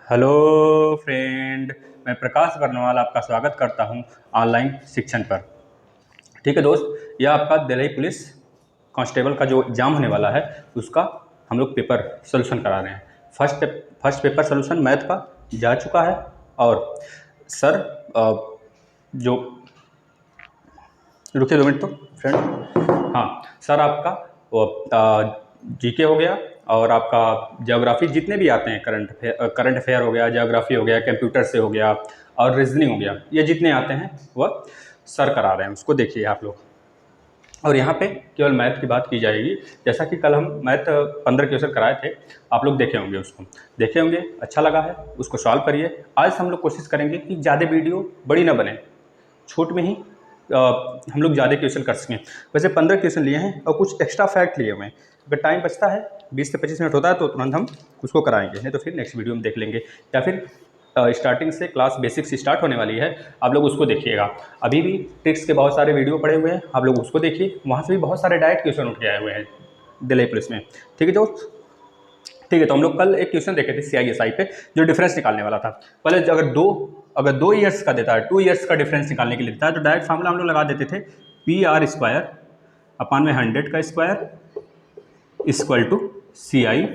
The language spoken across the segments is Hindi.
हेलो फ्रेंड, मैं प्रकाश बर्नवाल आपका स्वागत करता हूं ऑनलाइन शिक्षण पर। ठीक है दोस्त, यह आपका दिल्ली पुलिस कांस्टेबल का जो एग्ज़ाम होने वाला है उसका हम लोग पेपर सोल्यूशन करा रहे हैं। फर्स्ट पेपर सोल्यूशन मैथ का जा चुका है और सर जो रुकिए 2 मिनट तो फ्रेंड। हाँ सर, आपका वो जीके हो गया और आपका ज्योग्राफी जितने भी आते हैं, करंट अफेयर हो गया, ज्योग्राफी हो गया, कंप्यूटर से हो गया और रीजनिंग हो गया, ये जितने आते हैं वह सर करा रहे हैं, उसको देखिए आप लोग। और यहाँ पे केवल मैथ की बात की जाएगी, जैसा कि कल हम मैथ 15 क्वेश्चन कराए थे, आप लोग देखे होंगे, उसको देखे होंगे, अच्छा लगा है, उसको सॉल्व करिए। आज हम लोग कोशिश करेंगे कि ज़्यादा वीडियो बड़ी ना बने, छूट में ही हम लोग ज़्यादा क्वेश्चन कर सकें। वैसे 15 क्वेश्चन लिए हैं और कुछ एक्स्ट्रा फैक्ट लिए हुए हैं। अगर टाइम बचता है 20 से 25 मिनट होता है तो तुरंत हम उसको कराएंगे, नहीं तो फिर नेक्स्ट वीडियो में देख लेंगे, या फिर स्टार्टिंग से क्लास बेसिक्स स्टार्ट होने वाली है, आप लोग उसको देखिएगा। अभी भी ट्रिक्स के बहुत सारे वीडियो पड़े हुए हैं, आप लोग उसको देखिए, वहाँ से भी बहुत सारे डायरेक्ट क्वेश्चन उठ के आए हुए हैं दिल्ली पुलिस में। ठीक है दोस्त, ठीक है। तो हम लोग कल एक क्वेश्चन देखे थे CISI पे, जो डिफरेंस निकालने वाला था। पहले अगर दो ईयर्स का देता है, 2 ईयर्स का डिफरेंस निकालने के लिए देता है, तो डायरेक्ट फार्मूला हम लोग लगा देते थे PR² अपान में 100 का square equal to CI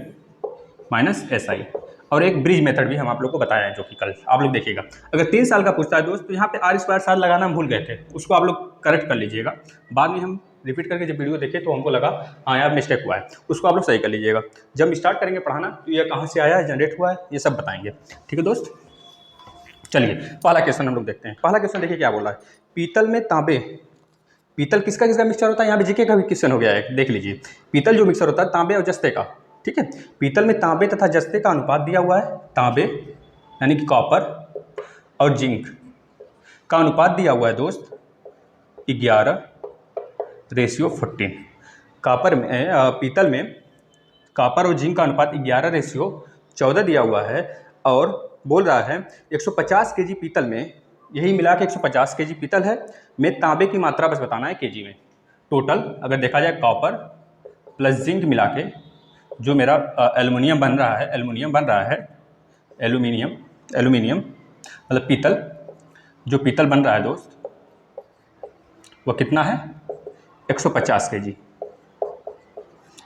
minus SI। और एक ब्रिज मेथड भी हम आप लोग को बताया है, जो कि कल आप लोग देखिएगा। अगर 3 साल का पूछता है दोस्त, तो यहाँ पे R² साल लगाना हम भूल गए थे, उसको आप लोग करेक्ट कर लीजिएगा। बाद में हम रिपीट करके जब वीडियो देखे तो हमको लगा हाँ यार मिस्टेक हुआ है, उसको आप लोग सही कर लीजिएगा। जब स्टार्ट करेंगे पढ़ाना तो ये कहाँ से आया है, जनरेट हुआ है, ये सब बताएंगे। ठीक है दोस्त, चलिए पहला क्वेश्चन हम लोग देखते हैं। पहला क्वेश्चन देखिए क्या बोला है। पीतल में तांबे, पीतल किसका किसका मिक्सचर होता है, यहाँ पे जीके का भी क्वेश्चन हो गया है, देख लीजिए। पीतल जो मिक्सचर होता है तांबे और जस्ते का, ठीक है। पीतल में तांबे तथा जस्ते का अनुपात दिया हुआ है। तांबे यानी कि कॉपर और जिंक का अनुपात दिया हुआ है दोस्त 11:14। कॉपर में पीतल में कॉपर और जिंक का अनुपात 11:14 दिया हुआ है। और बोल रहा है 150 केजी पीतल में, यही मिला के 150 केजी पीतल है में तांबे की मात्रा बस बताना है केजी में। टोटल अगर देखा जाए कॉपर प्लस जिंक मिला के जो मेरा एल्युमिनियम बन रहा है, एल्युमिनियम मतलब पीतल, जो पीतल बन रहा है दोस्त वह कितना है 150 केजी।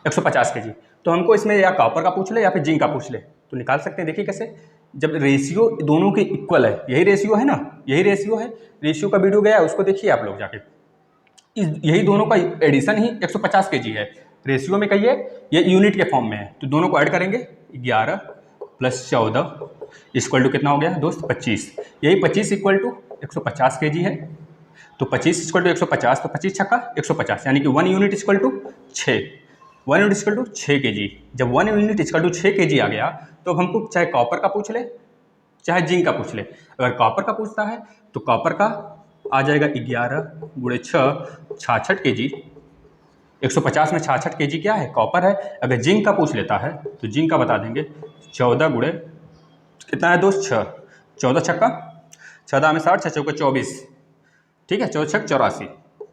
150 केजी। तो हमको इसमें या कॉपर का पूछ ले या फिर जिंक का पूछ ले तो निकाल सकते हैं। देखिए कैसे, जब रेशियो दोनों के इक्वल है, यही रेशियो है ना, यही रेशियो है। रेशियो का वीडियो गया है, उसको देखिए आप लोग जाके। यही दोनों का एडिशन ही 150 केजी है। रेशियो में कहिए, ये यूनिट के फॉर्म में है, तो दोनों को ऐड करेंगे 11 + 14 इक्वल टू कितना हो गया दोस्त 25। यही 25 इक्वल टू 150 केजी है, तो 25 इक्वल टू 150, तो 25 छक्का 150, यानी कि 1 unit equal to 6। 1 unit equal to 6 KG. जब 1 यूनिट इक्वल टू 6 केजी आ गया तो हमको चाहे कॉपर का पूछ ले चाहे जिंक का पूछ ले। अगर कॉपर का पूछता है तो कॉपर का आ जाएगा 11 × 6 66 केजी। 150 में 66 केजी क्या है, कॉपर है। अगर जिंक का पूछ लेता है तो जिंक का बता देंगे 14 × कितना है दोस्त 6, 14 छक्का 14 में 60, 6 चौके 24, ठीक है, 14 छक्का 84,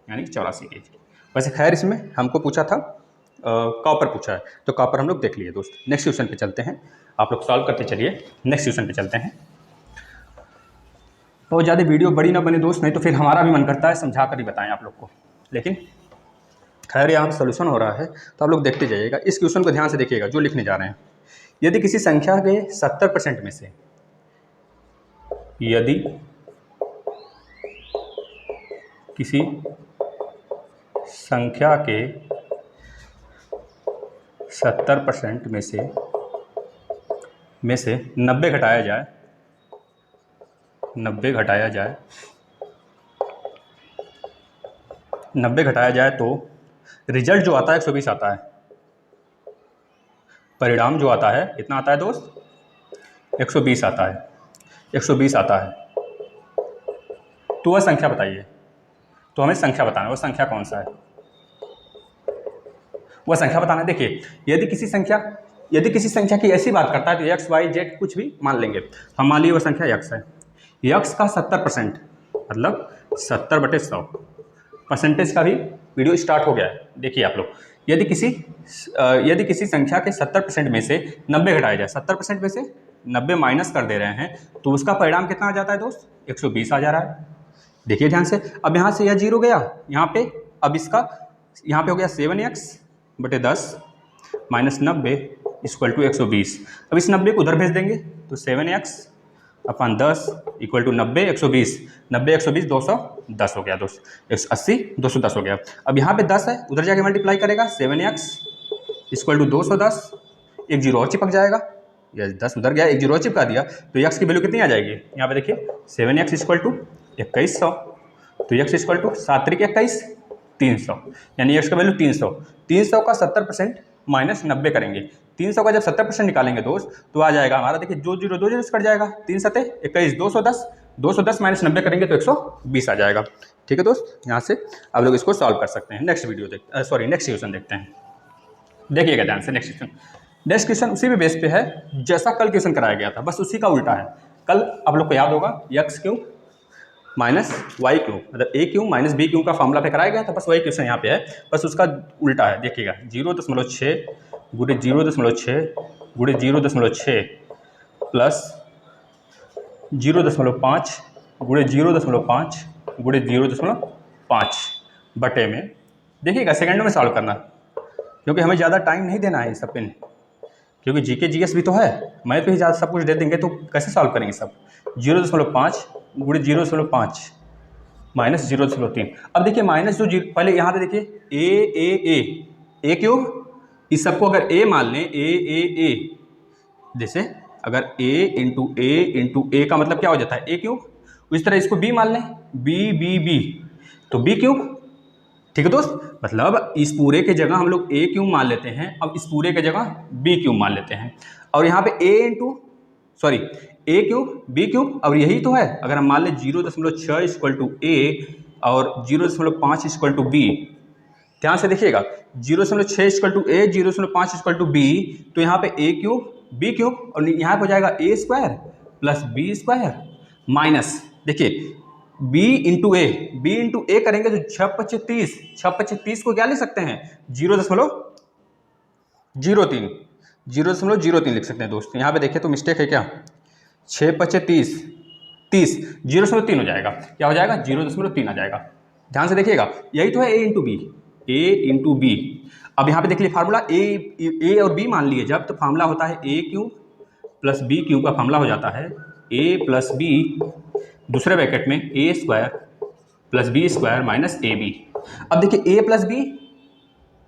यानी कि 84 केजी। वैसे खैर इसमें हमको पूछा था कॉपर पूछा है, तो कॉपर हम लोग देख लिए दोस्त। नेक्स्ट क्वेश्चन पे चलते हैं, आप लोग सॉल्व करते चलिए। नेक्स्ट क्वेश्चन पे चलते हैं। बहुत ज़्यादा वीडियो बड़ी ना बने दोस्त, नहीं तो फिर हमारा भी मन करता है समझा कर ही बताएं आप लोग को, लेकिन खैर यहाँ सोल्यूशन हो रहा है तो आप लोग देखते जाइएगा। इस क्वेश्चन को ध्यान से देखिएगा जो लिखने जा रहे हैं। यदि किसी संख्या के 70% में से, यदि किसी संख्या के 70% में से 90 घटाया जाए, 90 घटाया जाए तो रिजल्ट जो आता है 120 आता है। परिणाम जो आता है कितना आता है दोस्त 120 आता है, 120 आता है। तो वह संख्या बताइए, तो हमें संख्या बताना है, वह संख्या कौन सा है, वह संख्या बताना है। देखिए यदि किसी संख्या की ऐसी बात करता है तो x, y, z कुछ भी मान लेंगे। हम मान लिए वह संख्या x है। x का 70% मतलब 70/100 परसेंटेज का भी वीडियो स्टार्ट हो गया है, देखिए आप लोग। यदि किसी संख्या के 70% में से 90 घटाया जाए, 70% में से 90 माइनस कर दे रहे हैं तो उसका परिणाम कितना आ जाता है दोस्त, 120 आ जा रहा है। देखिए ध्यान से, अब यहाँ से यह 0 गया यहाँ पे, अब इसका यहाँ पे हो गया 7x/10 माइनस 90 इक्वल टू 120। अब इस 90 को उधर भेज देंगे तो 7x/10 इक्वल टू 90 120, 90 120 210 हो गया दोस्त, 180 210 हो गया। अब यहाँ पे 10 है, उधर जाके मल्टीप्लाई करेगा 7x इक्वल टू 210, एक जीरो और चिपक जाएगा, या 10 उधर गया एक जीरो और चिपका दिया तो x की वैल्यू कितनी आ जाएगी, यहाँ पे देखिए 7x इक्वल टू 2100, तो x इक्वल टू 7 3 21 300, यानी x का वैल्यू 300। 300 का 70% माइनस 90 करेंगे, 300 का जब 70% निकालेंगे दोस्त तो आ जाएगा हमारा, देखिए जो जीरो दो जीरो कट जाएगा, 3 7 21 210, 210 माइनस 90 करेंगे तो 120 आ जाएगा। ठीक है दोस्त, यहाँ से आप लोग इसको सॉल्व कर सकते हैं। नेक्स्ट वीडियो देखते सॉरी नेक्स्ट क्वेश्चन देखते हैं। देखिएगा ध्यान से नेक्स्ट क्वेश्चन। नेक्स्ट क्वेश्चन उसी भी बेस पे है जैसा कल क्वेश्चन कराया गया था, बस उसी का उल्टा है। कल आप लोग को याद होगा x cube minus y cube मतलब a cube minus b cube का फॉर्मूला पे कराया गया था, बस वही क्वेश्चन यहाँ पे है, बस उसका उल्टा है। देखिएगा 0.6 गुणे 0.6 गुणे 0.6 प्लस 0.5 गुणे 0.5 गुणे 0.5 बटे में, देखिएगा सेकंडों में सॉल्व करना क्योंकि हमें ज़्यादा टाइम नहीं देना है इस सब पे, क्योंकि जीके जीएस भी तो है, मैं तो ही ज़्यादा सब कुछ दे देंगे तो कैसे सॉल्व करेंगे सब। 0.5 गुणे 0.5 माइनस 0.3। अब देखिए माइनस जो पहले यहाँ पे देखिए ए क्यूब, इस सबको अगर ए मान लें ए जैसे अगर a इंटू ए का मतलब क्या हो जाता है ए क्यूब, इस तरह इसको b मान लें b तो b क्यूब। ठीक है दोस्त, मतलब इस पूरे के जगह हम लोग ए क्यूब मान लेते हैं, अब इस पूरे के जगह बी क्यूब मान लेते हैं, और यहाँ पे ए क्यूब बी क्यूब, और यही तो है। अगर हम मान लें 0.6 इक्वल टू ए और 0.5 इक्वल टू बी, ध्यान से देखिएगा 0.6 equal to a 0.5 equal to b, तो यहाँ पे ए क्यूब बी क्यूब और यहाँ पे हो जाएगा A square plus B square minus, देखिए b इंटू ए करेंगे तो 6 30 को क्या लिख सकते हैं 0.03 लिख सकते हैं दोस्त। यहाँ पे देखिए तो मिस्टेक है क्या, 6 5 30 0.3 हो जाएगा, क्या हो जाएगा 0.3 आ जाएगा। ध्यान से देखिएगा यही तो है ए इंटू बी। अब यहाँ पे देखिए फार्मूला ए और बी मान लिए जब, तो फार्मूला होता है A cube plus B cube का फार्मूला हो जाता है ए प्लस बी दूसरे ब्रैकेट में A square plus B square minus A B. अब देखिए ए प्लस बी,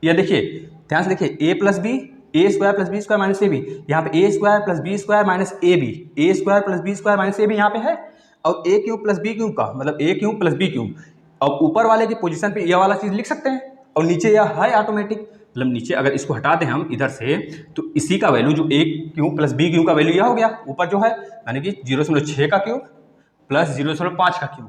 या देखिए ध्यान से देखिए A plus B A square plus B square minus A B, यहाँ पे A square plus B square minus A B, A square plus B square minus A B यहाँ पे है, और A cube plus B cube का मतलब A cube plus B cube, और ऊपर वाले की पोजीशन पे यह वाला चीज़ लिख सकते हैं, और नीचे यह है ऑटोमेटिक, मतलब नीचे अगर इसको हटा दें हम इधर से तो इसी का वैल्यू जो ए क्यूब प्लस बी क्यूब का वैल्यू यह हो गया, ऊपर जो है यानी कि 0.6 का क्यूब प्लस 0.5 का क्यूब,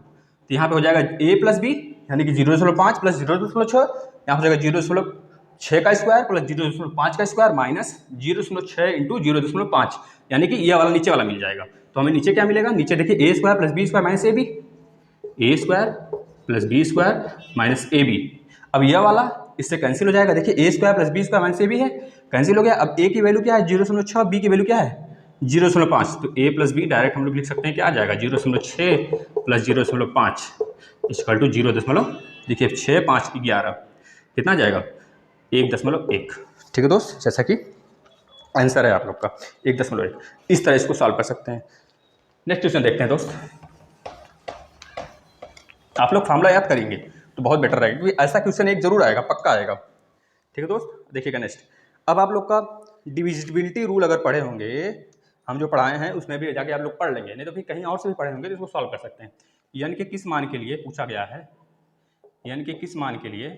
तो यहाँ पे हो जाएगा ए प्लस बी यानी कि 0.5 प्लस 0.6, यहाँ हो जाएगा 0.6 का स्क्वायर प्लस 0.5 का स्क्वायर माइनस 0.6 इंटू 0.5, यानी कि ये वाला नीचे वाला मिल जाएगा। तो हमें नीचे क्या मिलेगा, नीचे देखिए A square plus B square minus A B, A square plus B square minus A B. अब यह वाला इससे कैंसिल हो जाएगा, देखिए A square plus B square minus A B है, कैंसिल हो गया। अब ए की वैल्यू क्या है 0.6, बी की वैल्यू क्या है 0.5, तो ए प्लस बी डायरेक्ट हम लोग लिख सकते हैं क्या आ जाएगा 0.6 प्लस 0.5 इक्वल टू 0. देखिए 6 5 11 कितना आ जाएगा 1.1। ठीक है दोस्त, जैसा कि आंसर है आप लोग का 1.1। इस तरह इसको सॉल्व कर सकते हैं। नेक्स्ट क्वेश्चन देखते हैं दोस्त। आप लोग फार्मूला याद करेंगे तो बहुत बेटर रहेगा, क्योंकि ऐसा क्वेश्चन एक जरूर आएगा, पक्का आएगा। ठीक है दोस्त, देखिएगा नेक्स्ट। अब आप लोग का डिविजिबिलिटी रूल अगर पढ़े होंगे, हम जो पढ़ाए हैं उसमें भी जाके आप लोग पढ़ लेंगे, नहीं तो फिर कहीं और से भी पढ़े होंगे तो इसको सॉल्व कर सकते हैं। यन के किस मान के लिए पूछा गया है, यन के किस मान के लिए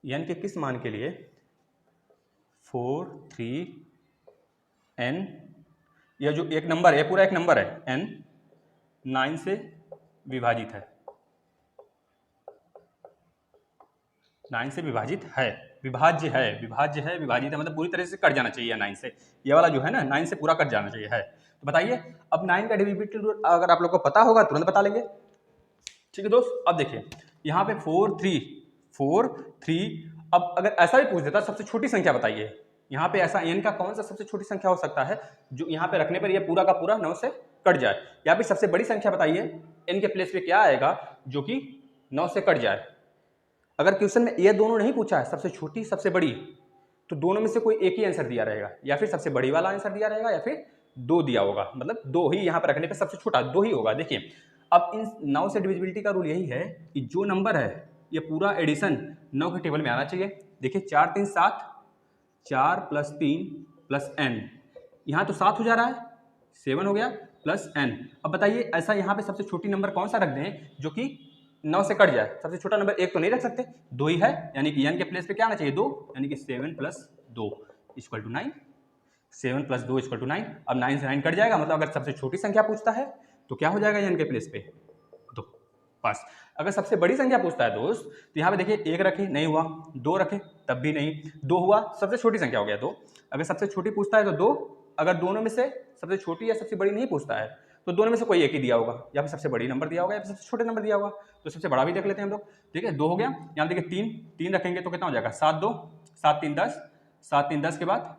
यन के किस मान के लिए 4 3 n, यह जो एक नंबर है पूरा एक नंबर है n 9 से विभाजित है, 9 से विभाजित है, विभाज्य है विभाजित है मतलब पूरी तरह से कट जाना चाहिए 9 से, ये वाला जो है ना 9 से पूरा कट जाना चाहिए है। तो बताइए अब 9 का डिविजिबिलिटी रूल अगर आप लोग को पता होगा तुरंत बता लेंगे। ठीक है दोस्त, अब देखिए यहाँ पे 4 3 अब अगर ऐसा भी पूछ देता सबसे छोटी संख्या बताइए, यहाँ पे ऐसा n का कौन सा सबसे छोटी संख्या हो सकता है जो यहाँ पे रखने पर ये पूरा का पूरा 9 से कट जाए, या फिर सबसे बड़ी संख्या बताइए n के प्लेस पे क्या आएगा जो कि 9 से कट जाए। अगर क्वेश्चन में ये दोनों नहीं पूछा है, सबसे छोटी सबसे बड़ी, तो दोनों में से कोई एक ही आंसर दिया रहेगा, या फिर सबसे बड़ी वाला आंसर दिया रहेगा या फिर 2 दिया होगा, मतलब 2 ही यहाँ पर रखने पे सबसे छोटा 2 ही होगा। देखिए अब इन 9 से डिविजिबिलिटी का रूल यही है कि जो नंबर है ये पूरा एडिशन 9 के टेबल में आना चाहिए। देखिए 4 3 7, 4 + 3 + n, यहाँ तो 7 हो जा रहा है, 7 हो गया प्लस n। अब बताइए ऐसा यहाँ पे सबसे छोटी नंबर कौन सा रख दें जो कि 9 से कट जाए। सबसे छोटा नंबर एक तो नहीं रख सकते, 2 ही है, यानी कि n के प्लेस पे क्या आना चाहिए 2, यानी कि 7 + 2 = 9, 7 + 2 = 9। अब 9 से 9 कट जाएगा, मतलब अगर सबसे छोटी संख्या पूछता है तो क्या हो जाएगा n के प्लेस पे 2, बस। अगर सबसे बड़ी संख्या पूछता है दोस्त तो यहाँ पे देखिए 1 रखे नहीं हुआ, 2 रखे तब भी नहीं, 2 हुआ सबसे छोटी संख्या हो गया 2। अगर सबसे छोटी पूछता है तो 2, अगर दोनों में से सबसे छोटी या सबसे बड़ी नहीं पूछता है तो दोनों में से कोई एक ही दिया होगा, या फिर सबसे बड़ी नंबर दिया होगा या फिर सबसे छोटे नंबर दिया होगा। तो सबसे बड़ा भी देख लेते हैं हम लोग। ठीक है 2 हो गया, यहाँ देखिए 3 रखेंगे तो कितना हो जाएगा 7 2, 7 3 10, 7 3 10 के बाद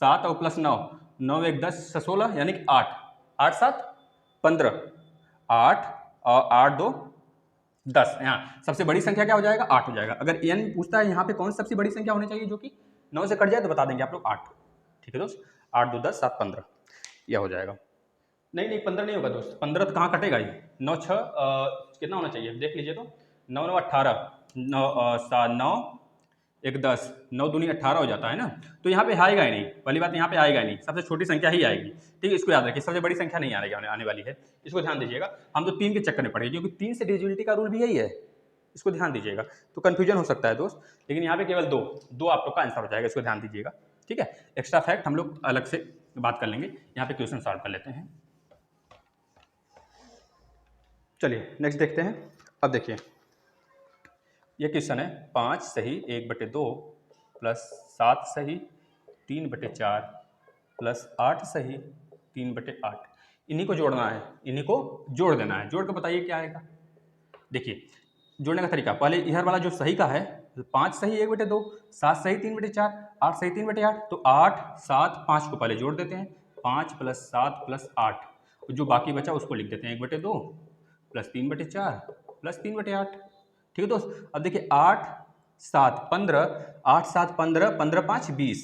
7 और प्लस 9, 9 1 10 16, यानी कि 8, 8 7 15, 8 और 8 2 10। यहाँ सबसे बड़ी संख्या क्या हो जाएगा 8 हो जाएगा। अगर n पूछता है यहाँ पे कौन सी सबसे बड़ी संख्या होनी चाहिए जो कि 9 से कट जाए तो बता देंगे आप लोग 8। ठीक है दोस्त, 8 2 10 7 15 यह हो जाएगा। नहीं 15 नहीं होगा दोस्त, 15 तो कहाँ कटेगा ये, 9 6 कितना होना चाहिए देख लीजिए तो 9 9 18, 9 1 10, 9 दूनी 18 हो जाता है ना, तो यहाँ पे आएगा ही नहीं, पहली बात यहाँ पे आएगा ही नहीं, सबसे छोटी संख्या ही आएगी। ठीक है इसको याद रखिए, सबसे बड़ी संख्या नहीं आने वाली है, इसको ध्यान दीजिएगा। हम तो 3 के चक्कर में पड़े क्योंकि 3 से डिविजिबिलिटी का रूल भी यही है, इसको ध्यान दीजिएगा। तो कन्फ्यूजन हो सकता है दोस्त, लेकिन यहाँ पे केवल 2 आप लोग का आंसर हो जाएगा, इसको ध्यान दीजिएगा। ठीक है एक्स्ट्रा फैक्ट हम लोग अलग से बात कर लेंगे, यहाँ पे क्वेश्चन सॉल्व कर लेते हैं। चलिए नेक्स्ट देखते हैं। अब देखिए ये क्वेश्चन है 5 सही 1/2 प्लस 7 सही 3/4 प्लस 8 सही 3/8, इन्हीं को जोड़ना है, इन्हीं को जोड़ देना है। जोड़ के बताइए क्या आएगा। देखिए जोड़ने का तरीका, पहले इधर वाला जो सही का है 5 सही 1/2, 7 सही 3/4, 8 सही 3/8, तो 8 7 5 को पहले जोड़ देते हैं, 5 + 7 + 8, जो बाकी बचा उसको लिख देते हैं 1/2 प्लस 3/4 प्लस 3/8। ठीक है दोस्त, अब देखिए 8 7 15, 8 7 15, 15 5 20,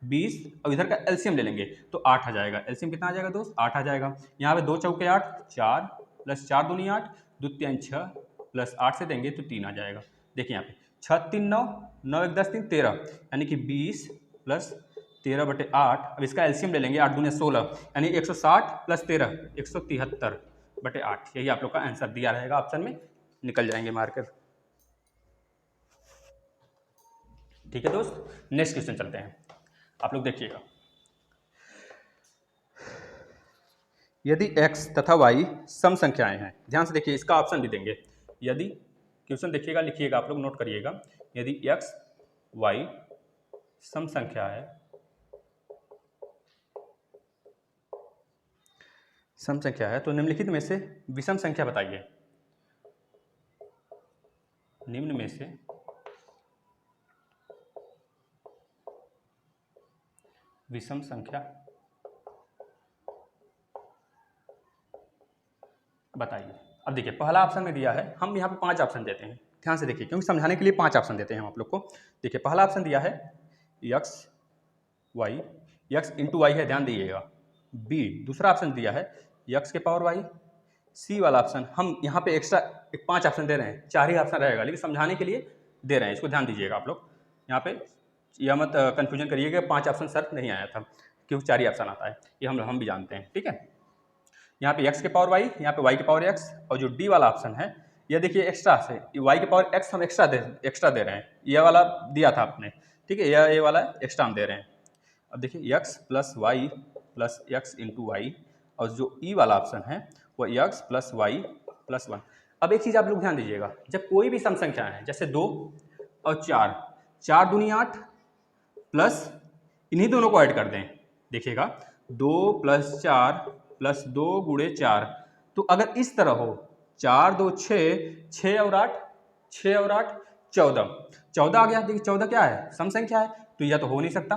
20, अब इधर का एलसीएम ले लेंगे तो 8 आ जाएगा। एलसीएम कितना आ जाएगा दोस्त 8 आ जाएगा। यहाँ पे 2 चौके 8, 4 प्लस 4 दूनी 8, 2 3 6 प्लस 8 से देंगे तो 3 आ जाएगा। देखिए यहाँ पे 6 3 9, 9 1 10 3 13, यानी कि 20 प्लस 13/8। अब इसका एलसीएम ले लेंगे, 8 दूनी 16, यानी 160 प्लस 13 173/8। यही आप लोग का आंसर दिया रहेगा, ऑप्शन में निकल जाएंगे मार्कर। ठीक है दोस्त नेक्स्ट क्वेश्चन चलते हैं, आप लोग देखिएगा। यदि x तथा y सम संख्याएं हैं, ध्यान से देखिए इसका ऑप्शन भी देंगे। यदि क्वेश्चन देखिएगा लिखिएगा, आप लोग नोट करिएगा। यदि x y सम संख्या है, सम संख्या है तो निम्नलिखित में से विषम संख्या बताइए। निम्न में से विषम संख्या बताइए। अब देखिए पहला ऑप्शन में दिया है, हम यहाँ पे 5 ऑप्शन देते हैं, ध्यान से देखिए क्योंकि समझाने के लिए 5 ऑप्शन देते हैं हम आप लोग को। देखिए पहला ऑप्शन दिया है x इंटू वाई है, ध्यान दीजिएगा। b दूसरा ऑप्शन दिया है x के पावर y। c वाला ऑप्शन हम यहाँ पे एक्स्ट्रा 5 ऑप्शन दे रहे हैं, 4 ही ऑप्शन रहेगा लेकिन समझाने के लिए दे रहे हैं, इसको ध्यान दीजिएगा आप लोग। यहाँ पे यह मत कन्फ्यूजन करिएगा 5 ऑप्शन सर नहीं आया था, क्योंकि 4 ही ऑप्शन आता है, ये हम भी जानते हैं। ठीक है यहाँ पे x के पावर y, यहाँ पे y के पावर x, और जो d वाला ऑप्शन है ये देखिए एक्स्ट्रा से y के पावर x हम एक्स्ट्रा दे रहे हैं, ये वाला दिया था आपने। ठीक है ये वाला एक्स्ट्रा हम दे रहे हैं। अब देखिए x plus y plus x into y, और जो e वाला ऑप्शन है वो x प्लस वाई प्लस 1। अब एक चीज़ आप लोग ध्यान दीजिएगा, जब कोई भी सम संख्या है जैसे 2 और 4, 4 दूनी 8 प्लस इन्हीं दोनों को ऐड कर दें, देखिएगा 2 + 4 प्लस 2 × 4, तो अगर इस तरह हो 4 2 6, 6 और 8 14, 14 आ गया। देखिए 14 क्या है, सम संख्या है, तो यह तो हो नहीं सकता।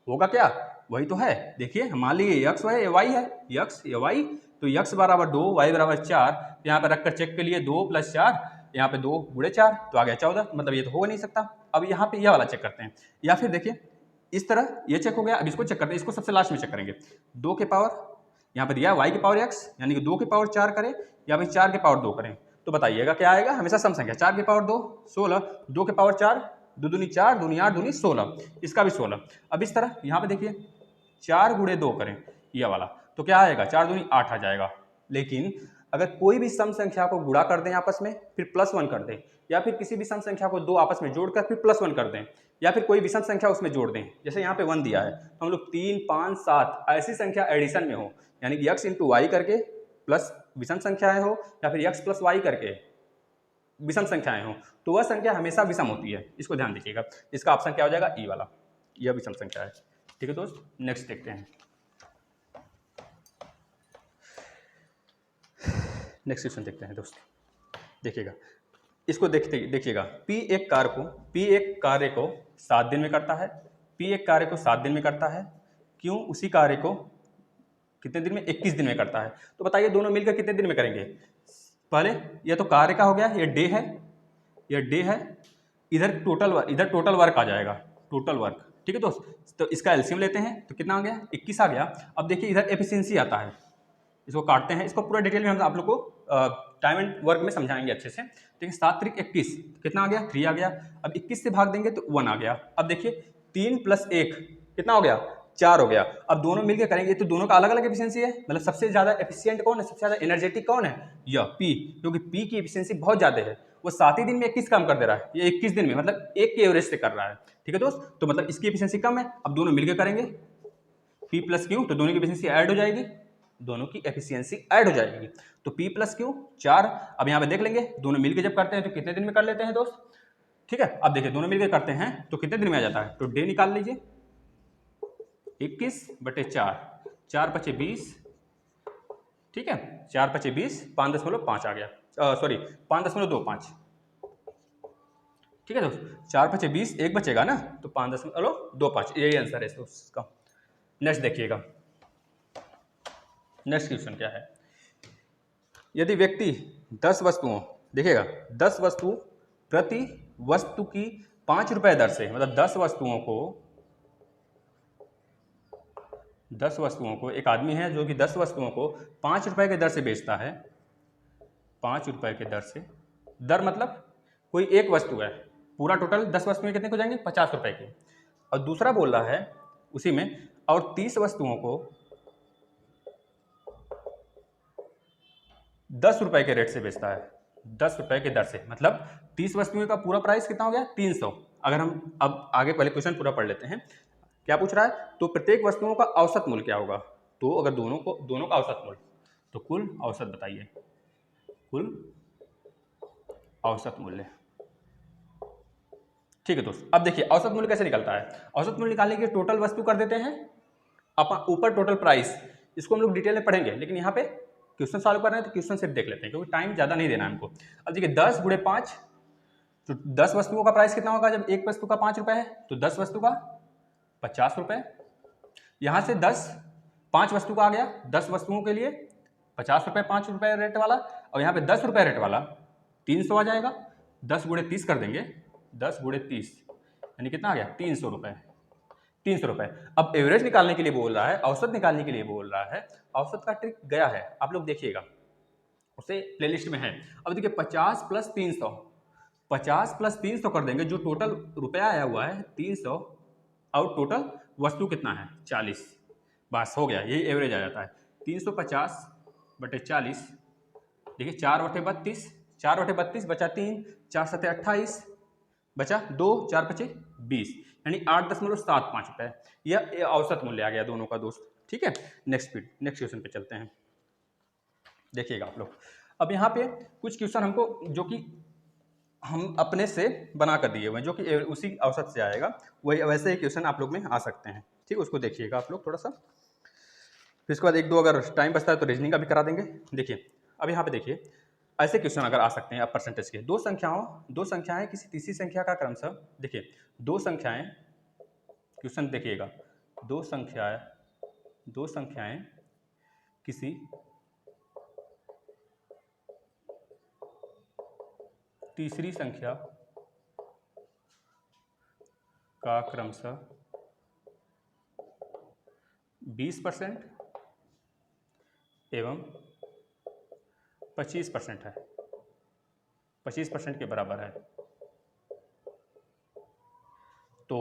होगा क्या, वही तो है। देखिए मान लीजिए यक्स है या वाई है, यक्स या वाई, तो यक्स बराबर 2, वाई बराबर 4, यहाँ पर रखकर चेक के लिए 2 + 4, यहाँ पे 2 × 4 तो आ गया 14, मतलब ये तो हो नहीं सकता। अब यहाँ पे यह वाला चेक करते हैं, या फिर देखिए इस तरह ये चेक हो गया। अब इसको चेक करते हैं, इसको सबसे लास्ट में चेक करेंगे। 2 के पावर यहाँ पर दिया y की पावर x, यानी कि 2 की पावर 4 करें या फिर 4 के पावर 2 करें, तो बताइएगा क्या आएगा। हमेशा सम संख्या, 4 के पावर 2 16, 2 के पावर 4 2 दूनी 4, दूनी 8, दूनी 16, इसका भी 16। अब इस तरह यहाँ पे देखिए 4 × 2 करें यह वाला, तो क्या आएगा, 4 दूनी 8 आ जाएगा। लेकिन अगर कोई भी सम संख्या को गुणा कर दें आपस में, फिर +1 कर दें, या फिर किसी भी सम संख्या को 2 आपस में जोड़कर फिर +1 कर दें, या फिर कोई विषम संख्या उसमें जोड़ दें, जैसे यहाँ पे 1 दिया है, तो हम लोग 3, 5, 7 ऐसी संख्या एडिशन में हो, यानी कि x × y करके प्लस विषम संख्याएं हो, या फिर x + y करके विषम संख्याएं हो, तो वह संख्या हमेशा विषम होती है। इसको ध्यान दीजिएगा। इसका ऑप्शन क्या हो जाएगा, ई वाला, यह विषम संख्या है। ठीक है दोस्त, नेक्स्ट देखते हैं। नेक्स्ट क्वेश्चन देखते हैं दोस्त, देखिएगा इसको देखिएगा। P एक कार्य को 7 दिन में करता है। P एक कार्य को 7 दिन में करता है, क्यों उसी कार्य को कितने दिन में, 21 दिन में करता है। तो बताइए दोनों मिलकर कितने दिन में करेंगे। पहले ये तो कार्य का हो गया, ये डे है, ये डे है, इधर टोटल वर्क आ जाएगा, टोटल वर्क। ठीक है दोस्त, तो इसका एलसीएम लेते हैं, तो कितना आ गया, 21 आ गया। अब देखिए इधर एफिशिएंसी आता है, इसको काटते हैं, इसको पूरा डिटेल में हम आप लोग को टाइम एंड वर्क में समझाएंगे अच्छे से। ठीक है, 7 × 3 = 21, कितना आ गया, 3 आ गया। अब 21 से भाग देंगे तो 1 आ गया। अब देखिए 3 + 1 कितना हो गया, 4 हो गया। अब दोनों मिलकर करेंगे तो दोनों का अलग अलग एफिशिएंसी है, मतलब सबसे ज्यादा एफिशिएंट कौन है, सबसे ज्यादा एनर्जेटिक कौन है, यह P, क्योंकि P की एफिशिएंसी बहुत ज्यादा है। वो 7 ही दिन में 21 काम कर दे रहा है, ये 21 दिन में, मतलब एक के एवरेज से कर रहा है। ठीक है दोस्त, तो मतलब इसकी एफिशिएंसी कम है। अब दोनों मिलकर करेंगे P + Q, तो दोनों की एफिशिएंसी ऐड हो जाएगी, दोनों की एफिशिएंसी ऐड हो जाएगी। तो P + Q 4। अब यहाँ पे देख लेंगे दोनों मिलकर जब करते हैं तो कितने दिन में कर लेते हैं दोस्त। ठीक है, अब देखिए दोनों मिलकर करते हैं तो कितने दिन में आ जाता है, तो डे निकाल लीजिए, 21/4, 4 × 5 = 20। ठीक है, 4 × 5 = 20, 5.5 आ गया, सॉरी 5.25। ठीक है दोस्त, 4 × 5 = 20, एक बचेगा ना, तो 5.25, यही आंसर है उसका। नेक्स्ट देखिएगा, नेक्स्ट क्वेश्चन क्या है। यदि व्यक्ति 10 वस्तुओं, देखिएगा 10 वस्तु प्रति वस्तु की 5 रुपए दर से, मतलब 10 वस्तुओं को एक आदमी है जो कि 10 वस्तुओं को 5 रुपए के दर से बेचता है, 5 रुपए के दर से, दर मतलब कोई एक वस्तु है, पूरा टोटल 10 वस्तुएं कितने को जाएंगे, 50 रुपए की। और दूसरा बोल रहा है उसी में, और 30 वस्तुओं को 10 रुपए के रेट से बेचता है, 10 रुपए के दर से, मतलब 30 वस्तुओं का पूरा प्राइस कितना हो गया, 300। अगर हम अब आगे पहले क्वेश्चन पूरा पढ़ लेते हैं, क्या पूछ रहा है, तो प्रत्येक वस्तुओं का औसत मूल्य क्या होगा। तो अगर दोनों का औसत मूल्य, तो कुल औसत बताइए, कुल औसत मूल्य। ठीक है दोस्त, अब देखिए औसत मूल्य कैसे निकलता है। औसत मूल्य निकालने के लिए टोटल वस्तु कर देते हैं, अपन ऊपर टोटल प्राइस, इसको हम लोग डिटेल में पढ़ेंगे, लेकिन यहाँ पे क्वेश्चन सॉल्व कर रहे हैं तो क्वेश्चन सिर्फ देख लेते हैं, क्योंकि टाइम ज़्यादा नहीं देना है हमको। अब देखिए 10 × 5, तो 10 वस्तुओं का प्राइस कितना होगा, जब एक वस्तु का 5 रुपये है तो 10 वस्तु का 50 रुपये। यहाँ से 5 वस्तु का आ गया, 10 वस्तुओं के लिए 50 रुपये, 5 रुपये रेट वाला, और यहाँ पे 10 रुपये रेट वाला 300 आ जाएगा। 10 × 30 कर देंगे, 10 × 30 यानी कितना आ गया, 300 रुपये, 300 रुपये। अब एवरेज निकालने के लिए बोल रहा है, औसत निकालने के लिए बोल रहा है। औसत का ट्रिक गया है, आप लोग देखिएगा, उसे प्लेलिस्ट में है। अब देखिए 50 + 300, 50 + 300 कर देंगे, जो टोटल रुपया आया हुआ है 300, और टोटल वस्तु कितना है 40, बस हो गया, यही एवरेज आ जाता है। 350/40, देखिए 4/32, 4/32 बचा 3, 4 × 7 = 28, बचा 2, 4 × 5 = 20, यानी 8.75 रुपये। यह औसत मूल्य आ गया दोनों का दोस्त। ठीक है, नेक्स्ट क्वेश्चन पे चलते हैं, देखिएगा आप लोग। अब यहाँ पे कुछ क्वेश्चन हमको जो कि हम अपने से बना कर दिए हुए हैं, जो कि उसी औसत से आएगा, वही वैसे ही क्वेश्चन आप लोग में आ सकते हैं। ठीक है, उसको देखिएगा आप लोग थोड़ा सा, फिर इसके बाद 1-2 अगर टाइम बचता है तो रीजनिंग का भी करा देंगे। देखिए अब यहाँ पे देखिए, ऐसे क्वेश्चन अगर आ सकते हैं आप परसेंटेज के, दो संख्याएं किसी तीसरी संख्या का क्रमशः, देखिए दो संख्याएं, क्वेश्चन देखिएगा, दो संख्याएं किसी तीसरी संख्या का क्रमशः 20% एवं 25% है, 25% के बराबर है, तो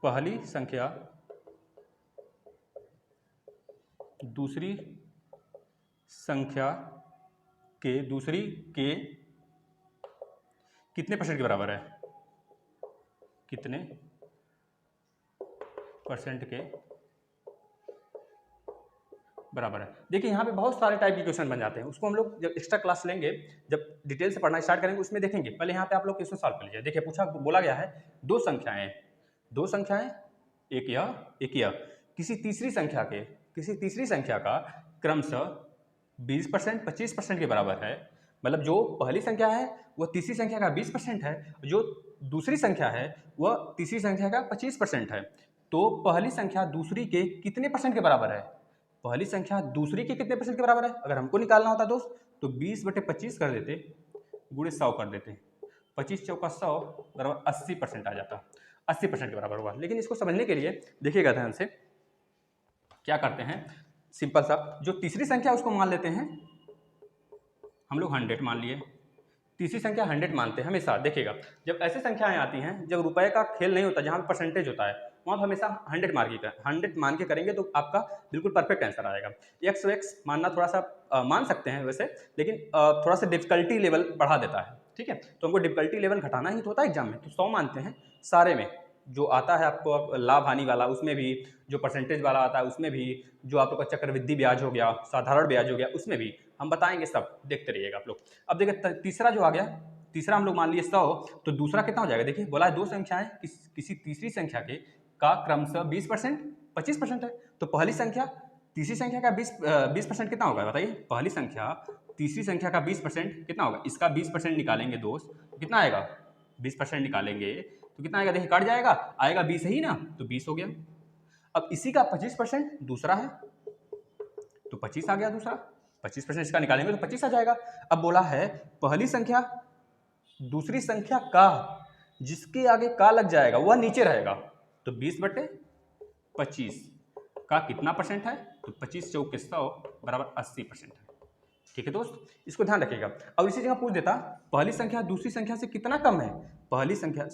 पहली संख्या दूसरी संख्या के कितने परसेंट के बराबर है, कितने परसेंट के बराबर है। देखिए यहाँ पे बहुत सारे टाइप के क्वेश्चन बन जाते हैं, उसको हम लोग जब एक्स्ट्रा क्लास लेंगे, जब डिटेल से पढ़ना स्टार्ट करेंगे उसमें देखेंगे। पहले यहाँ पे आप लोग क्वेश्चन सॉल्व कर लीजिए। देखिए बोला गया है दो संख्याएं एक यह किसी तीसरी संख्या का क्रमशः 20% 25% के बराबर है। मतलब जो पहली संख्या है वह तीसरी संख्या का 20% है, जो दूसरी संख्या है वह तीसरी संख्या का 25% है। तो पहली संख्या दूसरी के कितने परसेंट के बराबर है, पहली संख्या दूसरी के कितने परसेंट के बराबर है। अगर हमको निकालना होता दोस्त तो 20/25 कर देते, गुणे 100 कर देते, 25 चौका 100 बराबर 80% आ जाता, 80% के बराबर हुआ। लेकिन इसको समझने के लिए देखिएगा ध्यान से, क्या करते हैं सिंपल सा, जो तीसरी संख्या उसको मान लेते हैं हम लोग 100 मान लिए, तीसरी संख्या 100 मानते हैं हमेशा। देखिएगा जब ऐसी संख्याएं आती हैं जब रुपए का खेल नहीं होता, जहाँ परसेंटेज होता है वहाँ हमेशा 100 मान के करेंगे तो आपका बिल्कुल परफेक्ट आंसर आएगा। x मानना थोड़ा सा मान सकते हैं वैसे, लेकिन थोड़ा सा डिफिकल्टी लेवल बढ़ा देता है, ठीक है। तो हमको डिफिकल्टी लेवल घटाना ही तो होता है एग्जाम में, तो 100 मानते हैं सारे में। जो आता है आपको लाभ हानि वाला उसमें भी, जो परसेंटेज वाला आता है उसमें भी, जो आप लोग का चक्रवृद्धि ब्याज हो गया, साधारण ब्याज हो गया, उसमें भी हम बताएंगे, सब देखते रहिएगा आप लोग। अब देखिए तीसरा जो आ गया, तीसरा हम लोग मान लिए 100, तो दूसरा कितना हो जाएगा। देखिए बोला है दो संख्याएं किसी तीसरी संख्या के का क्रमशः 20% 25% है। तो पहली संख्या तीसरी संख्या का 20% कितना होगा बताइए। पहली संख्या तीसरी संख्या का 20% कितना होगा, इसका 20% निकालेंगे दोस्त तो कितना आएगा, 20% निकालेंगे तो कितना आएगा, देखिए कट जाएगा, आएगा 20 ही ना, तो 20 हो गया। अब इसी का 25% दूसरा है तो 25 आ गया, दूसरा 25% इसका निकालेंगे तो 25 आ जाएगा। अब बोला है पहली संख्या दूसरी संख्या का जिसके आगे का लग जाएगा वह नीचे रहेगा, तो 20/25 का कितना परसेंट है, तो 25 चौके 100 बराबर 80% है। ठीक है दोस्त, इसको ध्यान रखिएगा। अब इसी जगह पूछ देता पहली संख्या दूसरी संख्या से कितना कम है, पहली संख्या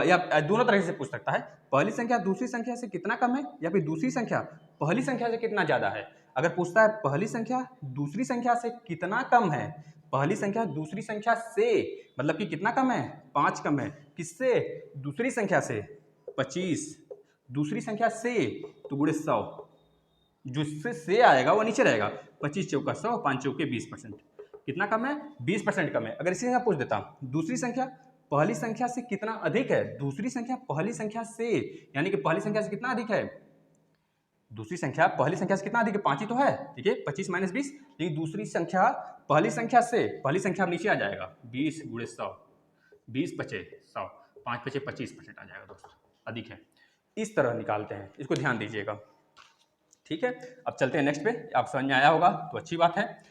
या दोनों तरह से पूछ सकता है, पहली संख्या दूसरी संख्या से कितना कम है या फिर दूसरी संख्या पहली संख्या से कितना ज्यादा है। अगर पूछता है पहली संख्या दूसरी संख्या से कितना कम है, पहली संख्या दूसरी संख्या से मतलब कि कितना कम है, 5 कम है, किससे, दूसरी संख्या से, 25 दूसरी संख्या से तो गुणे 100, जिससे से आएगा वो नीचे रहेगा, 25 चौका 100 5 चौके 20%, कितना कम है, 20% कम है। अगर इसी जगह पूछ देता दूसरी संख्या पहली संख्या से कितना अधिक है, दूसरी संख्या पहली संख्या से, यानी कि पहली संख्या से कितना अधिक है, दूसरी संख्या पहली संख्या से कितना अधिक है, 5 ही तो है, ठीक है, 25 - 20, लेकिन दूसरी संख्या पहली संख्या से, पहली संख्या नीचे आ जाएगा, 20 गुणे 100, 20 × 5 = 100, 5 × 5 = 25% आ जाएगा दोस्तों, अधिक है। इस तरह निकालते हैं, इसको ध्यान दीजिएगा, ठीक है। अब चलते हैं नेक्स्ट पे, आप समझ में आया होगा तो अच्छी बात है।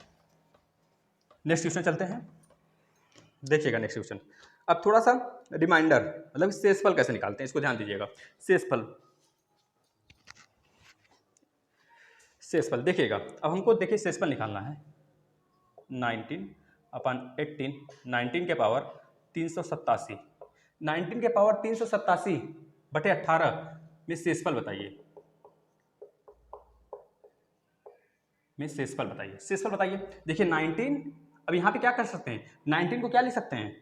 नेक्स्ट क्वेश्चन चलते हैं, देखिएगा नेक्स्ट क्वेश्चन। अब थोड़ा सा रिमाइंडर, मतलब शेषफल कैसे निकालते हैं इसको ध्यान दीजिएगा। शेषफल देखिएगा, अब हमको देखिए शेषफल निकालना है 19/18, 19 के पावर 387, 19 के पावर 387/18 में शेषफल बताइए, शेषफल बताइए। देखिए 19, अब यहाँ पे क्या कर सकते हैं, 19 को क्या लिख सकते हैं,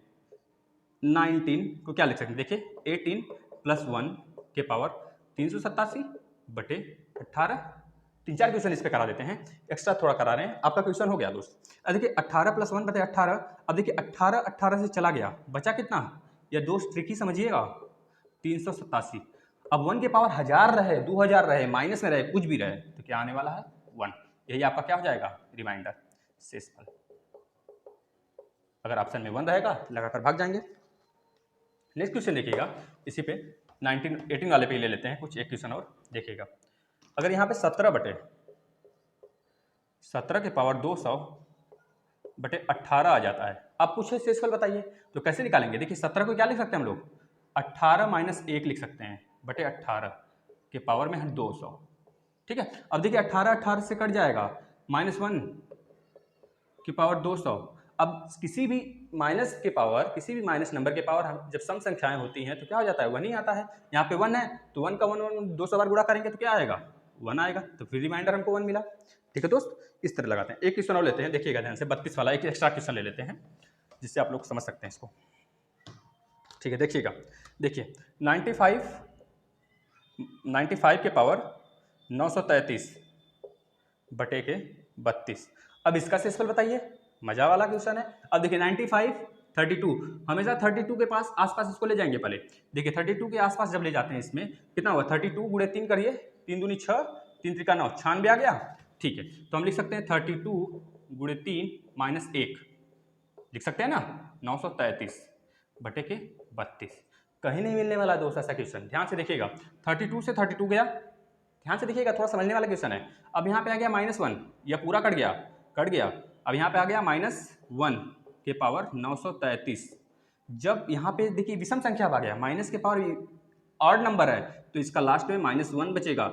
देखिए 18 + 1 के पावर 387/18, 3-4 क्वेश्चन इस पे करा देते हैं, एक्स्ट्रा थोड़ा करा रहे हैं, आपका क्वेश्चन हो गया दोस्त। अब देखिए 18 + 1/18, अब देखिए 18 से चला गया, बचा कितना, या दोस्त ट्रिकी समझिएगा, 387। अब 1 के पावर 1000 रहे, 2000 रहे, माइनस में रहे, कुछ भी रहे, तो क्या आने वाला है, 1। यही आपका क्या हो जाएगा, रिमाइंडर, शेषफल। अगर ऑप्शन में 1 रहेगा लगाकर भाग जाएंगे। नेक्स्ट क्वेश्चन देखिएगा, इसी पे 18 वाले पे ले लेते हैं कुछ एक क्वेश्चन और देखिएगा। अगर यहाँ पे 17 के पावर 200/18 आ जाता है, अब पूछे शेषफल बताइए, तो कैसे निकालेंगे? देखिए 17 को क्या लिख सकते हैं हम लोग, 18 - 1 लिख सकते हैं, बटे 18 के पावर में है 200, ठीक है। अब देखिए 18 से कट जाएगा, -1 की पावर 200। अब किसी भी माइनस के पावर, किसी भी माइनस नंबर के पावर जब सम संख्याएं होती हैं तो क्या हो जाता है, 1 ही आता है। यहाँ पे 1 है तो 1 का 1 200 बार गुणा करेंगे तो क्या आएगा, 1 आएगा, तो फिर रिमाइंडर हमको 1 मिला। ठीक है दोस्त, इस तरह लगाते हैं। एक क्वेश्चन और लेते हैं, देखिएगा ध्यान से, 32 वाला एक एक्स्ट्रा क्वेश्चन ले लेते हैं जिससे आप लोग समझ सकते हैं इसको। ठीक है, देखिएगा, देखिए 95 के पावर 933/32। अब इसका शेषफल बताइए, मजा वाला क्वेश्चन है। अब देखिए 95 32, हमेशा 32 के पास आसपास इसको ले जाएंगे पहले। देखिए 32 के आसपास जब ले जाते हैं इसमें कितना हुआ, 32 × 3 करिए, 3 दूनी 6, 3 त्रिका 9, 96 आ गया। ठीक है, तो हम लिख सकते हैं 32 × 3 - 1 लिख सकते हैं ना, 933/32। कहीं नहीं मिलने वाला दोस्त ऐसा क्वेश्चन, ध्यान से देखिएगा। 32 से 32 गया, ध्यान से देखिएगा, थोड़ा समझने वाला क्वेश्चन है। अब यहाँ पे आ गया -1, यह पूरा कट गया, कट गया। अब यहाँ पे आ गया -1 के पावर 933। जब यहाँ पे देखिए विषम संख्या आ गया, माइनस के पावर ऑड नंबर है तो इसका लास्ट में -1 बचेगा।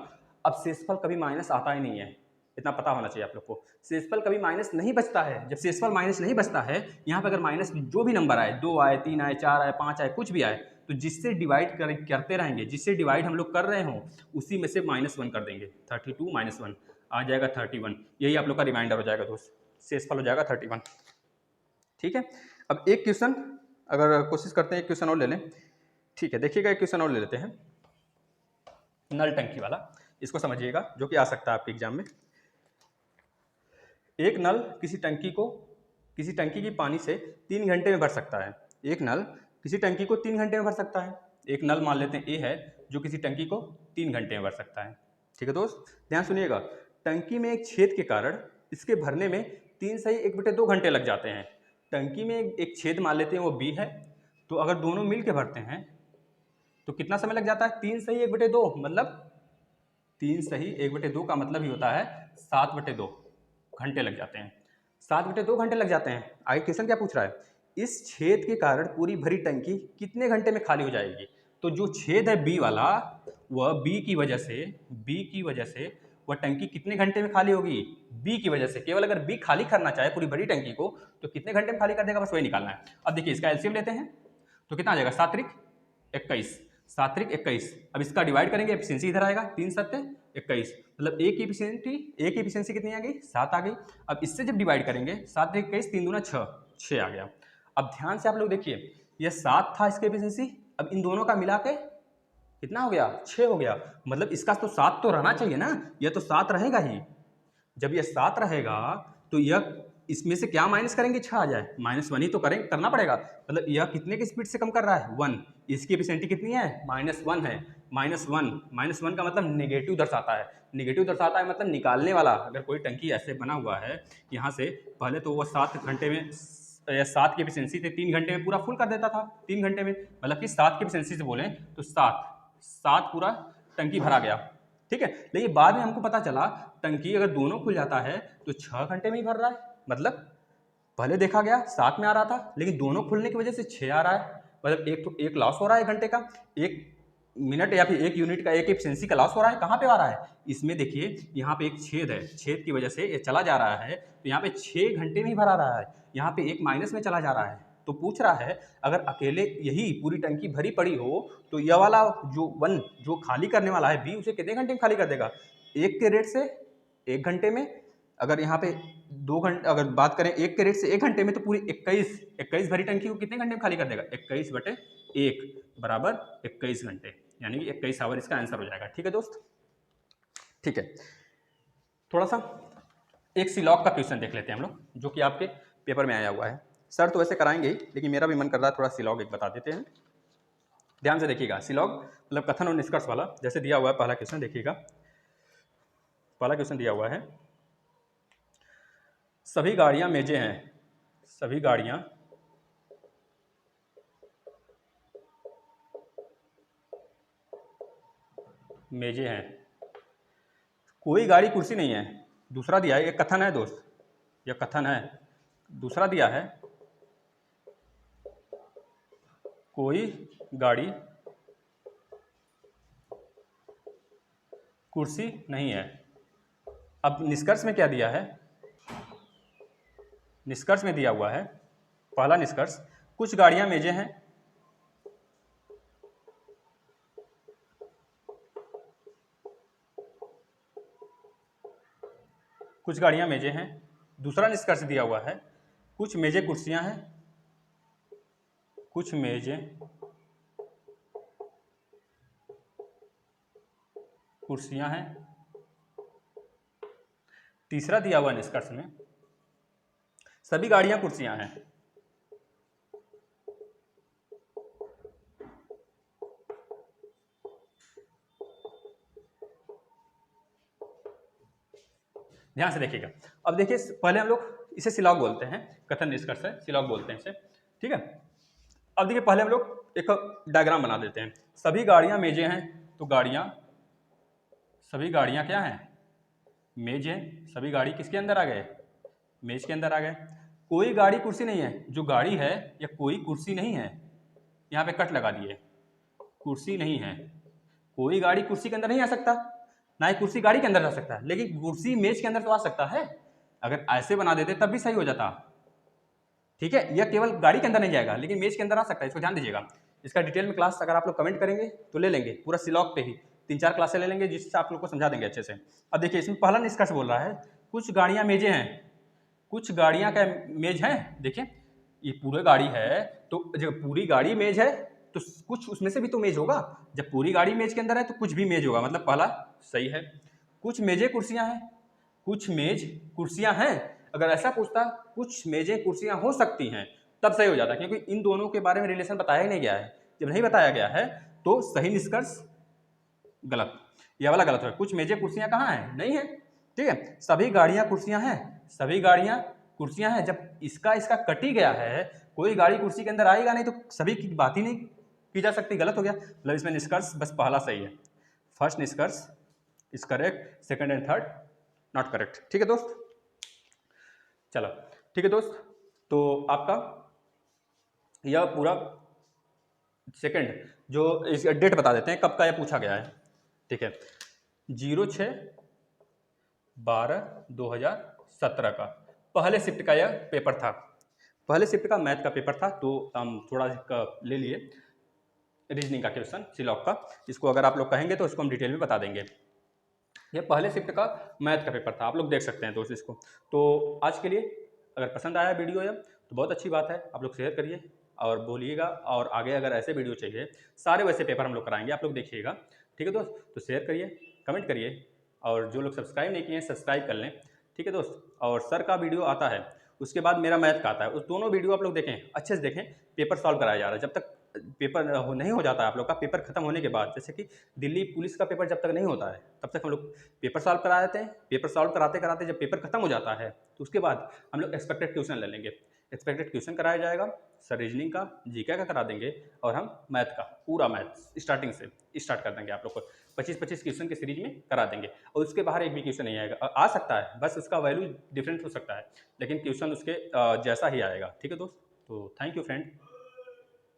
अब शेषफल कभी माइनस आता ही नहीं है, इतना पता होना चाहिए आप लोग को। शेषफल कभी माइनस नहीं बचता है। जब शेषफल माइनस नहीं बचता है, यहाँ पे अगर माइनस जो भी नंबर आए, 2 आए, 3 आए, 4 आए, 5 आए, कुछ भी आए, तो जिससे डिवाइड करते रहेंगे, जिससे डिवाइड हम लोग कर रहे हों उसी में से -1 कर देंगे। 32 - 1 आ जाएगा 31। यही आप लोग का रिमाइंडर हो जाएगा दोस्त, शेषफल हो जाएगा 31। ठीक है, अब एक क्वेश्चन अगर कोशिश करते हैं, एक क्वेश्चन और ले लें। ठीक है, देखिएगा एक क्वेश्चन और ले लेते हैं, नल टंकी वाला, इसको समझिएगा, जो कि आ सकता है आपके एग्जाम में। एक नल किसी टंकी की पानी से 3 घंटे में भर सकता है। एक नल किसी टंकी को 3 घंटे में भर सकता है। एक नल मान लेते हैं ए है जो किसी टंकी को 3 घंटे में भर सकता है। ठीक है दोस्त, ध्यान सुनिएगा। टंकी में एक छेद के कारण इसके भरने में 3 सही 1/2 घंटे लग जाते हैं। टंकी में एक छेद मान लेते हैं वो बी है, तो अगर दोनों मिल के भरते हैं तो कितना समय लग जाता है, 3 सही 1/2, मतलब 3 सही 1/2 का मतलब ही होता है 7/2 घंटे लग जाते हैं। 7/2 घंटे लग जाते हैं। आगे क्वेश्चन क्या पूछ रहा है, इस छेद के कारण पूरी भरी टंकी कितने घंटे में खाली हो जाएगी। तो जो छेद है बी वाला, वह बी की वजह से वह टंकी कितने घंटे में खाली होगी, बी की वजह से। केवल अगर बी खाली करना चाहे पूरी भरी टंकी को तो कितने घंटे में खाली कर देगा, बस वही निकालना है। अब देखिए इसका एलसीएम लेते हैं तो कितना आ जाएगा, 7 त्रिक 21। अब इसका डिवाइड करेंगे, एफिशिएंसी इधर आएगा, 3 सत्ते 21, मतलब ए की एफिशिएंसी कितनी आ गई, 7 आ गई। अब इससे जब डिवाइड करेंगे, 7 त्रिक 21, 3 दूना 6 आ गया। अब ध्यान से आप लोग देखिए, यह 7 था इसकी एफिशिएंसी, अब इन दोनों का मिला के कितना हो गया, 6 हो गया। मतलब इसका तो 7 तो रहना चाहिए ना, यह तो 7 रहेगा ही। जब यह 7 रहेगा तो यह इसमें से क्या माइनस करेंगे, 6 आ जाए, -1 ही तो करना पड़ेगा। मतलब यह कितने की स्पीड से कम कर रहा है, 1। इसकी एफिशिएंसी कितनी है, -1 है। -1 का मतलब नेगेटिव दर्शाता है। नेगेटिव दर्शाता है मतलब निकालने वाला। अगर कोई टंकी ऐसे बना हुआ है यहाँ से, पहले तो वो 7 घंटे में 7 की एफिशिएंसी थे, 3 घंटे में पूरा फुल कर देता था, 3 घंटे में, मतलब कि 7 की एफिशिएंसी से बोलें तो 7 पूरा टंकी भरा गया। ठीक है, लेकिन बाद में हमको पता चला टंकी अगर दोनों खुल जाता है तो 6 घंटे में ही भर रहा है। मतलब पहले देखा गया 7 में आ रहा था, लेकिन दोनों खुलने की वजह से 6 आ रहा है। मतलब एक लॉस हो रहा है, 1 घंटे का, 1 मिनट या फिर 1 यूनिट का, एक एफिशिएंसी का लॉस हो रहा है। कहाँ पे आ रहा है, इसमें देखिए यहाँ पे एक छेद है, छेद की वजह से ये चला जा रहा है, तो यहाँ पे 6 घंटे में ही भरा रहा है। यहाँ पे एक माइनस में चला जा रहा है। तो पूछ रहा है अगर अकेले यही पूरी टंकी भरी पड़ी हो तो यह वाला जो खाली करने वाला है बी, उसे कितने घंटे में खाली कर देगा, 1 के रेट से 1 घंटे में। अगर यहाँ पे 2 घंटे, अगर बात करें 1 के रेट से 1 घंटे में, तो पूरी 21 भरी टंकी को कितने घंटे में खाली कर देगा, 21/1 बराबर 21 घंटे, यानी कि 21 आवर इसका आंसर हो जाएगा। ठीक है दोस्त, ठीक है, थोड़ा सा एक सिलॉग का क्वेश्चन देख लेते हैं हम लोग, जो कि आपके पेपर में आया हुआ है। सर तो वैसे कराएंगे ही, लेकिन मेरा भी मन कर रहा है थोड़ा सिलॉग एक बता देते हैं। ध्यान से देखिएगा, सिलॉग मतलब कथन और निष्कर्ष वाला, जैसे दिया हुआ है पहला क्वेश्चन, देखिएगा पहला क्वेश्चन दिया हुआ है, सभी गाड़ियाँ मेजें हैं, सभी गाड़ियाँ मेजें हैं, कोई गाड़ी कुर्सी नहीं है। दूसरा दिया है, ये कथन है दोस्त, यह कथन है। दूसरा दिया है, कोई गाड़ी कुर्सी नहीं है। अब निष्कर्ष में क्या दिया है? निष्कर्ष में दिया हुआ है, पहला निष्कर्ष, कुछ गाड़ियां मेजें हैं, कुछ गाड़ियां मेजें हैं। दूसरा निष्कर्ष दिया हुआ है, कुछ मेजें कुर्सियां हैं, कुछ मेजें कुर्सियां हैं। तीसरा दिया हुआ निष्कर्ष में, सभी गाड़ियां कुर्सियां हैं। ध्यान से देखिएगा। अब देखिए, पहले हम लोग इसे सिलॉग बोलते हैं, कथन निष्कर्ष है, सिलॉग बोलते हैं इसे, ठीक है। अब देखिए, पहले हम लोग एक डायग्राम बना देते हैं। सभी गाड़ियां मेजें हैं, तो गाड़ियां, सभी गाड़ियां क्या हैं? मेज है। सभी गाड़ी किसके अंदर आ गए? मेज के अंदर आ गए। कोई गाड़ी कुर्सी नहीं है, जो गाड़ी है या कोई कुर्सी नहीं है, यहाँ पे कट लगा दिए, कुर्सी नहीं है। कोई गाड़ी कुर्सी के अंदर नहीं आ सकता, ना ही कुर्सी गाड़ी के अंदर आ सकता है, लेकिन कुर्सी मेज के अंदर तो आ सकता है। अगर ऐसे बना देते तब भी सही हो जाता, ठीक है। यह केवल गाड़ी के अंदर नहीं जाएगा, लेकिन मेज के अंदर आ सकता है, इसको ध्यान दीजिएगा। इसका डिटेल में क्लास अगर आप लोग कमेंट करेंगे तो ले लेंगे, पूरा सिलॉग पे ही 3-4 क्लासें ले लेंगे, जिससे आप लोग को समझा देंगे अच्छे से। अब देखिए, इसमें पहला निष्कर्ष बोल रहा है, कुछ गाड़ियां मेजें हैं, कुछ गाड़ियां का मेज है। देखिए, ये पूरी गाड़ी है, तो जब पूरी गाड़ी मेज है तो कुछ उसमें से भी तो मेज होगा। जब पूरी गाड़ी मेज के अंदर है तो कुछ भी मेज होगा, मतलब पहला सही है। कुछ मेजें कुर्सियां हैं, कुछ मेज कुर्सियां हैं। अगर ऐसा पूछता कुछ मेजें कुर्सियां हो सकती हैं, तब सही हो जाता, क्योंकि इन दोनों के बारे में रिलेशन बताया ही नहीं गया है। जब नहीं बताया गया है तो सही निष्कर्ष गलत, यह वाला गलत है। कुछ मेजें कुर्सियां कहाँ हैं? नहीं है, ठीक है। सभी गाड़ियां कुर्सियां हैं, सभी गाड़ियां कुर्सियां हैं। जब इसका इसका कट ही गया है, कोई गाड़ी कुर्सी के अंदर आएगा नहीं, तो सभी की बात ही नहीं की जा सकती, गलत हो गया। मतलब इसमें निष्कर्ष बस पहला सही है। फर्स्ट निष्कर्ष is correct, second and third not correct, ठीक है दोस्त। चलो, ठीक है दोस्त, तो आपका यह पूरा सेकंड जो इस डेट बता देते हैं कब का यह पूछा गया है, ठीक है। 06/12/2017 का पहले शिफ्ट का यह पेपर था, पहले शिफ्ट का मैथ का पेपर था। तो हम थोड़ा ले लिए रीजनिंग का क्वेश्चन सिलॉग का, इसको अगर आप लोग कहेंगे तो इसको हम डिटेल में बता देंगे। ये पहले शिफ्ट का मैथ का पेपर था, आप लोग देख सकते हैं दोस्त इसको। तो आज के लिए अगर पसंद आया वीडियो या तो बहुत अच्छी बात है, आप लोग शेयर करिए और बोलिएगा। और आगे अगर ऐसे वीडियो चाहिए, सारे वैसे पेपर हम लोग कराएंगे, आप लोग देखिएगा, ठीक है दोस्त। तो शेयर करिए, कमेंट करिए, और जो लोग सब्सक्राइब नहीं किए हैं सब्सक्राइब कर लें, ठीक है दोस्त। और सर का वीडियो आता है, उसके बाद मेरा मैथ का आता है, उस दोनों वीडियो आप लोग देखें, अच्छे से देखें। पेपर सॉल्व कराया जा रहा है, जब तक पेपर नहीं हो जाता है आप लोग का, पेपर खत्म होने के बाद, जैसे कि दिल्ली पुलिस का पेपर जब तक नहीं होता है तब तक हम लोग पेपर सॉल्व करा देते हैं। पेपर सॉल्व कराते कराते जब पेपर खत्म हो जाता है तो उसके बाद हम लोग एक्सपेक्टेड क्वेश्चन ले लेंगे। एक्सपेक्टेड क्वेश्चन कराया जाएगा, सर रीजनिंग का, जीके का करा देंगे, और हम मैथ का पूरा मैथ स्टार्टिंग से स्टार्ट कर देंगे। आप लोग को 25-25 क्वेश्चन की सीरीज में करा देंगे, और उसके बाहर एक भी क्वेश्चन नहीं आएगा। आ सकता है, बस उसका वैल्यू डिफरेंट हो सकता है, लेकिन क्वेश्चन उसके जैसा ही आएगा, ठीक है दोस्त। तो थैंक यू फ्रेंड।